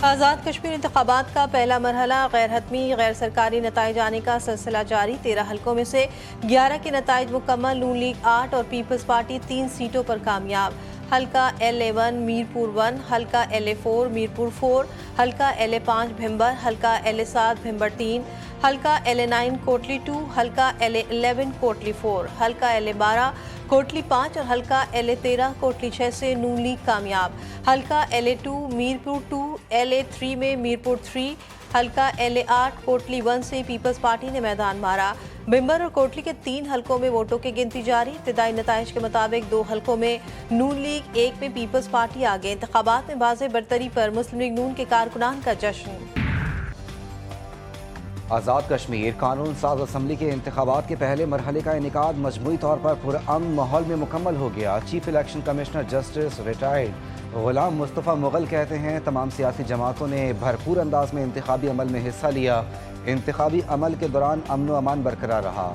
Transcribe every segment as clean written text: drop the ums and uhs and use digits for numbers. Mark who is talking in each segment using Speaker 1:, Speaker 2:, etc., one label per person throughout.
Speaker 1: آزاد کشمیر انتخابات کا پہلا مرحلہ غیر حتمی غیر سرکاری نتائج آنے کا سلسلہ جاری 13 حلقوں میں سے 11 کے نتائج مکمل نون لیگ 8 اور پیپلز پارٹی 3 سیٹوں پر کامیاب حلقہ LA1 میرپور 1 حلقہ LA4 میرپور 4 حلقہ LA5 بھمبر حلقہ LA7 بھمبر 3 حلقہ LA9 کوٹلی 2 حلقہ LA11 کوٹلی 4 حلقہ LA12 کوٹلی 5 اور حلقہ LA13 کوٹلی 6 سے نون لیگ کامیاب حلقہ LA2 میرپور 2 LA3 میں میرپور 3 حلقہ LA8 کوٹلی 1 سے پیپلز پارٹی نے میدان مارا بھمبر اور کوٹلی کے 3 حلقوں میں ووٹوں کی گنتی جاری ابتدائی نتائج کے مطابق 2 حلقوں میں نون لیگ 1 میں پیپلز پارٹی آگے انتخابات میں واضح برتری پر مسلم لیگ نون کے کارکنان کا جشن
Speaker 2: آزاد کشمیر قانون ساز اسمبلی کے انتخابات کے پہلے مرحلے کا انعقاد مجموعی طور پر پرامن ماحول میں مکمل ہو گیا chief election commissioner justice retired Ghulam Mustafa Mughal کہتے ہیں تمام سیاسی جماعتوں نے بھرپور انداز میں انتخابی عمل میں حصہ لیا انتخابی عمل کے دوران امن و امان برقرار رہا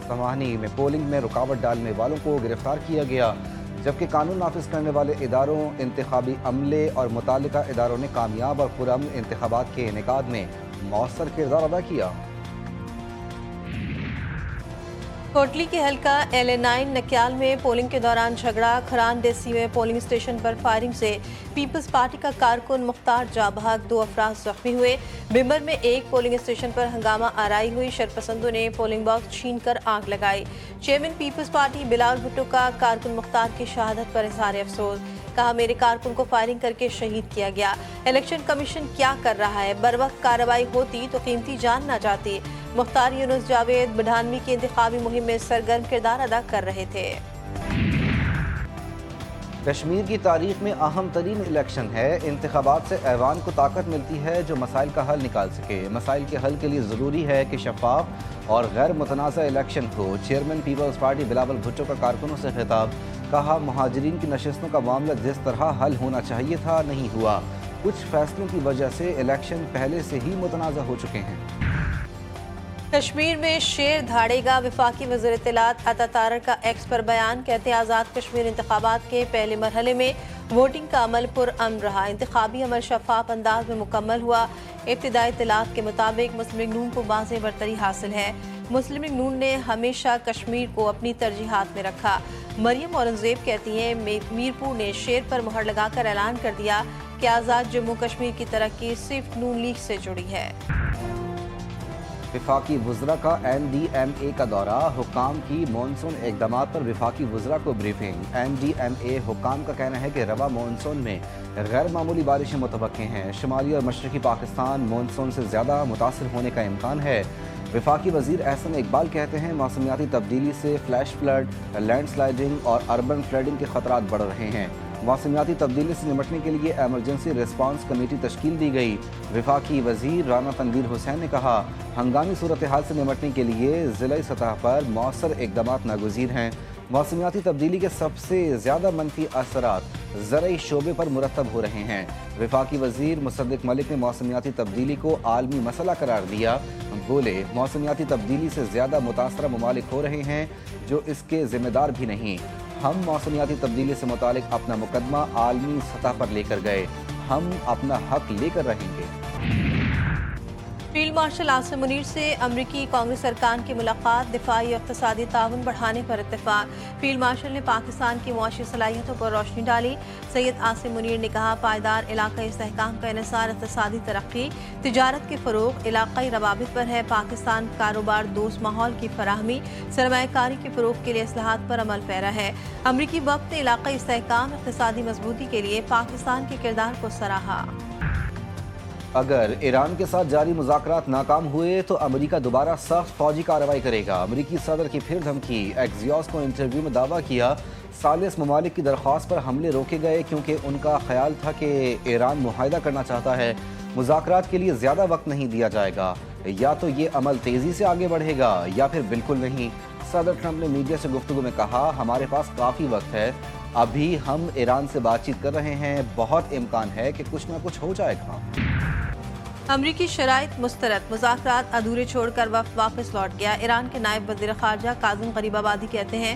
Speaker 2: سماہنی میں پولنگ میں رکاوٹ ڈالنے والوں کو گرفتار کیا گیا جبکہ قانون نافذ کرنے والے اداروں انتخابی عملے اور متعلقہ اداروں نے کامیاب اور پرامن انتخابات کے انعقاد میں مؤثر کردار ادا کیا
Speaker 1: کوٹلی کے حلقہ LA9 نکیال میں پولنگ کے دوران جھگڑا کھران دیسی میں پولنگ اسٹیشن پر فائرنگ سے پیپلز پارٹی کا کارکن مختار جاں بحق 2 افراد زخمی ہوئے بھمبر میں ایک پولنگ اسٹیشن پر ہنگامہ آرائی ہوئی شرپسندوں نے پولنگ باکس چھین کر آگ لگائی چیئرمین پیپلز پارٹی بلال بھٹو کا کارکن مختار کی شہادت پر اظہار افسوس کہا میرے کارکن کو فائرنگ کر کے شہید کیا گیا الیکشن کمیشن کیا کر رہا ہے بروقت کارروائی ہوتی تو قیمتی جان نہ جاتی مختار یونس جاوید بڑھانوی کی انتخابی مہم میں سرگرم کردار ادا کر رہے تھے
Speaker 2: کشمیر کی تاریخ میں اہم ترین الیکشن ہے انتخابات سے ایوان کو طاقت ملتی ہے جو مسائل کا حل نکال سکے مسائل کے حل کے لیے ضروری ہے کہ شفاف اور غیر متنازع الیکشن ہو چیئرمین پیپلز پارٹی بلاول بھٹو کا کارکنوں سے خطاب کہا مہاجرین کی نشستوں کا معاملہ جس طرح حل ہونا چاہیے تھا نہیں ہوا کچھ فیصلوں کی وجہ سے الیکشن پہلے سے ہی متنازع ہو چکے ہیں
Speaker 1: کشمیر میں شیر دھاڑے گا وفاقی وزیر اطلاعات عطا طارق کا ایکس پر بیان کہتے آزاد کشمیر انتخابات کے پہلے مرحلے میں ووٹنگ کا عمل پرامن رہا انتخابی عمل شفاف انداز میں مکمل ہوا ابتدائی اطلاعات کے مطابق مسلم لیگ نون کو واضح برتری حاصل ہے مسلم لیگ نون نے ہمیشہ کشمیر کو اپنی ترجیحات میں رکھا مریم اورنگزیب کہتی ہیں میرپور نے شیر پر مہر لگا کر اعلان کر دیا کہ آزاد جموں کشمیر کی ترقی صرف نون لیگ سے جڑی ہے
Speaker 2: وفاقی وزراء کا NDMA کا دورہ حکام کی مانسون اقدامات پر وفاقی وزراء کو بریفنگ NDMA حکام کا کہنا ہے کہ رواں مانسون میں غیر معمولی بارشیں متوقع ہیں شمالی اور مشرقی پاکستان مانسون سے زیادہ متاثر ہونے کا امکان ہے وفاقی وزیر احسن اقبال کہتے ہیں موسمیاتی تبدیلی سے فلیش فلڈ لینڈ سلائیڈنگ اور اربن فلڈنگ کے خطرات بڑھ رہے ہیں موسمیاتی تبدیلی سے نمٹنے کے لیے ایمرجنسی ریسپانس کمیٹی تشکیل دی گئی وفاقی وزیر رانا تنویر حسین نے کہا ہنگامی صورتحال سے نمٹنے کے لیے ضلعی سطح پر مؤثر اقدامات ناگزیر ہیں موسمیاتی تبدیلی کے سب سے زیادہ منفی اثرات زرعی شعبے پر مرتب ہو رہے ہیں وفاقی وزیر مصدق ملک نے موسمیاتی تبدیلی کو عالمی مسئلہ قرار دیا بولے موسمیاتی تبدیلی سے زیادہ متاثرہ ممالک ہو رہے ہیں جو اس کے ذمہ دار بھی نہیں ہم موسمیاتی تبدیلی سے متعلق اپنا مقدمہ عالمی سطح پر لے کر گئے ہم اپنا حق لے کر رہیں گے
Speaker 1: فیلڈ مارشل عاصم منیر سے امریکی کانگریس ارکان کی ملاقات دفاعی اور اقتصادی تعاون بڑھانے پر اتفاق فیلڈ مارشل نے پاکستان کی معاشی صلاحیتوں پر روشنی ڈالی سید عاصم منیر نے کہا پائیدار علاقائی استحکام کا انحصار اقتصادی ترقی تجارت کے فروغ علاقائی روابط پر ہے پاکستان کاروبار دوست ماحول کی فراہمی سرمایہ کاری کے فروغ کے لیے اصلاحات پر عمل پیرا ہے امریکی وفد نے علاقائی استحکام اقتصادی مضبوطی کے لیے پاکستان کے کردار کو سراہا
Speaker 2: اگر ایران کے ساتھ جاری مذاکرات ناکام ہوئے تو امریکہ دوبارہ سخت فوجی کارروائی کرے گا امریکی صدر کی پھر دھمکی ایکزیوس کو انٹرویو میں دعویٰ کیا ثالث ممالک کی درخواست پر حملے روکے گئے کیونکہ ان کا خیال تھا کہ ایران معاہدہ کرنا چاہتا ہے مذاکرات کے لیے زیادہ وقت نہیں دیا جائے گا یا تو یہ عمل تیزی سے آگے بڑھے گا یا پھر بالکل نہیں صدر ٹرمپ نے میڈیا سے گفتگو میں کہا ہمارے پاس کافی وقت ہے ابھی ہم ایران سے بات چیت کر رہے ہیں بہت امکان ہے کہ کچھ نہ کچھ ہو جائے گا
Speaker 1: امریکی شرائط مسترد مذاکرات ادھورے چھوڑ کر وفد واپس لوٹ گیا ایران کے نائب وزیر خارجہ کاظم غریب آبادی کہتے ہیں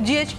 Speaker 1: GHQ